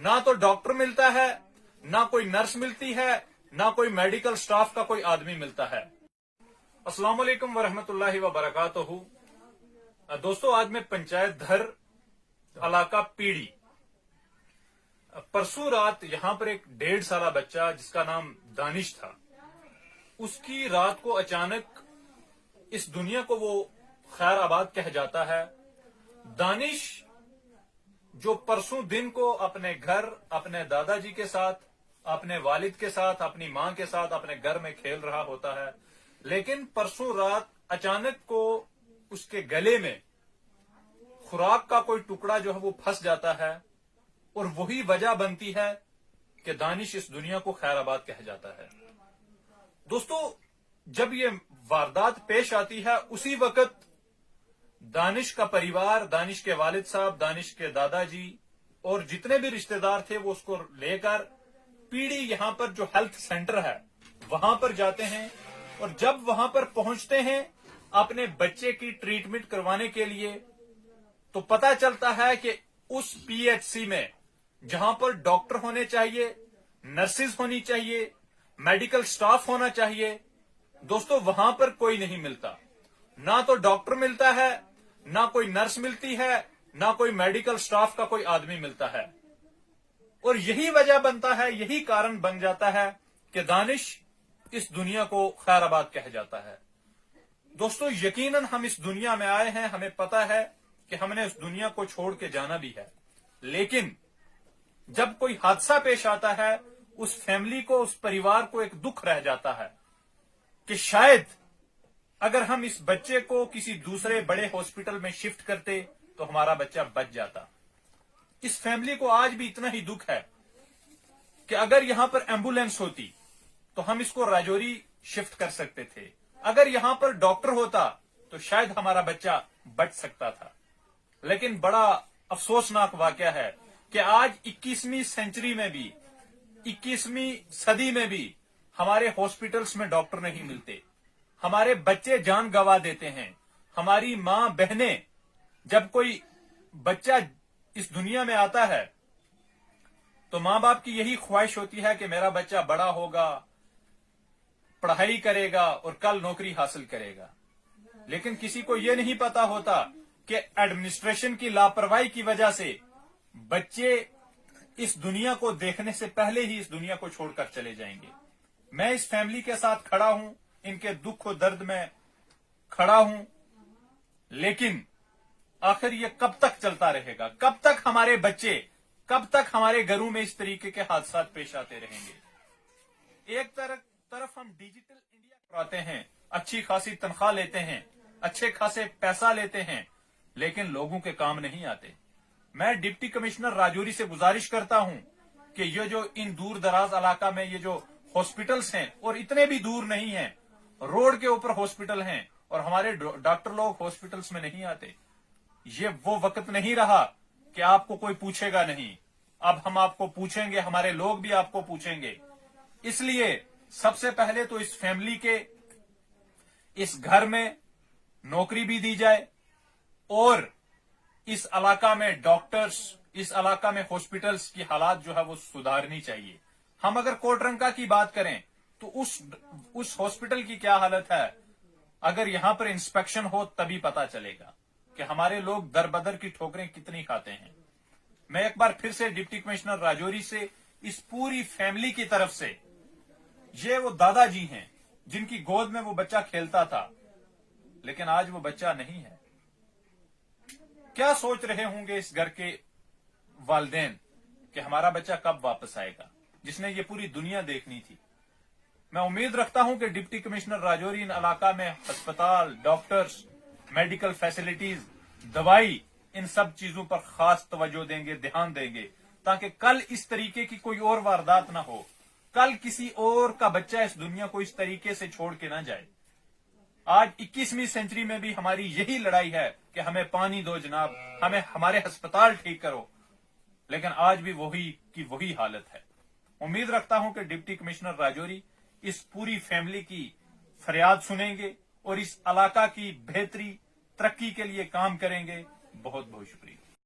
ना तो डॉक्टर मिलता है, ना कोई नर्स मिलती है, ना कोई मेडिकल स्टाफ का कोई आदमी मिलता है। अस्सलाम वालेकुम वरहमतुल्लाहि व बरकातहू। दोस्तों, आज मैं पंचायत धर इलाका पीड़ी, परसों रात यहां पर एक 1.5 साल बच्चा जिसका नाम दानिश था, उसकी रात को अचानक इस दुनिया को वो खैर आबाद कह जाता है। दानिश जो परसों दिन को अपने घर, अपने दादाजी के साथ, अपने वालिद के साथ, अपनी मां के साथ अपने घर में खेल रहा होता है, लेकिन परसों रात अचानक को उसके गले में खुराक का कोई टुकड़ा जो है वो फंस जाता है और वही वजह बनती है कि दानिश इस दुनिया को खैराबाद कह जाता है। दोस्तों, जब ये वारदात पेश आती है उसी वक्त दानिश का परिवार, दानिश के वालिद साहब, दानिश के दादाजी और जितने भी रिश्तेदार थे वो उसको लेकर पीड़ी यहां पर जो हेल्थ सेंटर है वहां पर जाते हैं। और जब वहां पर पहुंचते हैं अपने बच्चे की ट्रीटमेंट करवाने के लिए, तो पता चलता है कि उस पीएचसी में जहां पर डॉक्टर होने चाहिए, नर्सेज होनी चाहिए, मेडिकल स्टाफ होना चाहिए, दोस्तों वहां पर कोई नहीं मिलता। ना तो डॉक्टर मिलता है, ना कोई नर्स मिलती है, ना कोई मेडिकल स्टाफ का कोई आदमी मिलता है। और यही वजह बनता है, यही कारण बन जाता है कि दानिश इस दुनिया को खैराबाद कह जाता है। दोस्तों, यकीनन हम इस दुनिया में आए हैं, हमें पता है कि हमने इस दुनिया को छोड़ के जाना भी है, लेकिन जब कोई हादसा पेश आता है उस फैमिली को, उस परिवार को एक दुख रह जाता है कि शायद अगर हम इस बच्चे को किसी दूसरे बड़े हॉस्पिटल में शिफ्ट करते तो हमारा बच्चा बच जाता। इस फैमिली को आज भी इतना ही दुख है कि अगर यहां पर एम्बुलेंस होती तो हम इसको राजौरी शिफ्ट कर सकते थे, अगर यहां पर डॉक्टर होता तो शायद हमारा बच्चा बच सकता था। लेकिन बड़ा अफसोसनाक वाकया है कि आज 21वीं सेंचुरी में भी, 21वीं सदी में भी हमारे हॉस्पिटल्स में डॉक्टर नहीं मिलते, हमारे बच्चे जान गंवा देते हैं। हमारी मां बहनें, जब कोई बच्चा इस दुनिया में आता है तो मां बाप की यही ख्वाहिश होती है कि मेरा बच्चा बड़ा होगा, पढ़ाई करेगा और कल नौकरी हासिल करेगा। लेकिन किसी को यह नहीं पता होता कि एडमिनिस्ट्रेशन की लापरवाही की वजह से बच्चे इस दुनिया को देखने से पहले ही इस दुनिया को छोड़कर चले जाएंगे। मैं इस फैमिली के साथ खड़ा हूं, इनके दुख और दर्द में खड़ा हूं, लेकिन आखिर ये कब तक चलता रहेगा? कब तक हमारे बच्चे, कब तक हमारे घरों में इस तरीके के हादसा पेश आते रहेंगे? एक तरफ हम डिजिटल इंडिया कराते हैं, अच्छी खासी तनख्वाह लेते हैं, अच्छे खासे पैसा लेते हैं, लेकिन लोगों के काम नहीं आते। मैं डिप्टी कमिश्नर राजौरी से गुजारिश करता हूं कि ये जो इन दूर दराज इलाका में ये जो हॉस्पिटल्स हैं, और इतने भी दूर नहीं हैं, रोड के ऊपर हॉस्पिटल हैं और हमारे डॉक्टर लोग हॉस्पिटल्स में नहीं आते। ये वो वक्त नहीं रहा कि आपको कोई पूछेगा नहीं, अब हम आपको पूछेंगे, हमारे लोग भी आपको पूछेंगे। इसलिए सबसे पहले तो इस फैमिली के, इस घर में नौकरी भी दी जाए और इस इलाका में डॉक्टर्स, इस इलाका में हॉस्पिटल्स की हालात जो है वो सुधारनी चाहिए। हम अगर कोटरंका की बात करें तो उस हॉस्पिटल की क्या हालत है, अगर यहां पर इंस्पेक्शन हो तभी पता चलेगा कि हमारे लोग दर बदर की ठोकरें कितनी खाते हैं। मैं एक बार फिर से डिप्टी कमिश्नर राजौरी से इस पूरी फैमिली की तरफ से, ये वो दादाजी हैं जिनकी गोद में वो बच्चा खेलता था, लेकिन आज वो बच्चा नहीं है। क्या सोच रहे होंगे इस घर के वालिदैन कि हमारा बच्चा कब वापस आएगा, जिसने ये पूरी दुनिया देखनी थी। मैं उम्मीद रखता हूं कि डिप्टी कमिश्नर राजौरी इन इलाका में अस्पताल, डॉक्टर्स, मेडिकल फैसिलिटीज, दवाई, इन सब चीजों पर खास तवज्जो देंगे, ध्यान देंगे, ताकि कल इस तरीके की कोई और वारदात ना हो, कल किसी और का बच्चा इस दुनिया को इस तरीके से छोड़ के ना जाए। आज 21वीं सेंचुरी में भी हमारी यही लड़ाई है कि हमें पानी दो जनाब, हमें हमारे अस्पताल ठीक करो, लेकिन आज भी वही की वही हालत है। उम्मीद रखता हूं कि डिप्टी कमिश्नर राजौरी इस पूरी फैमिली की फरियाद सुनेंगे और इस इलाका की बेहतरी, तरक्की के लिए काम करेंगे। बहुत बहुत शुक्रिया।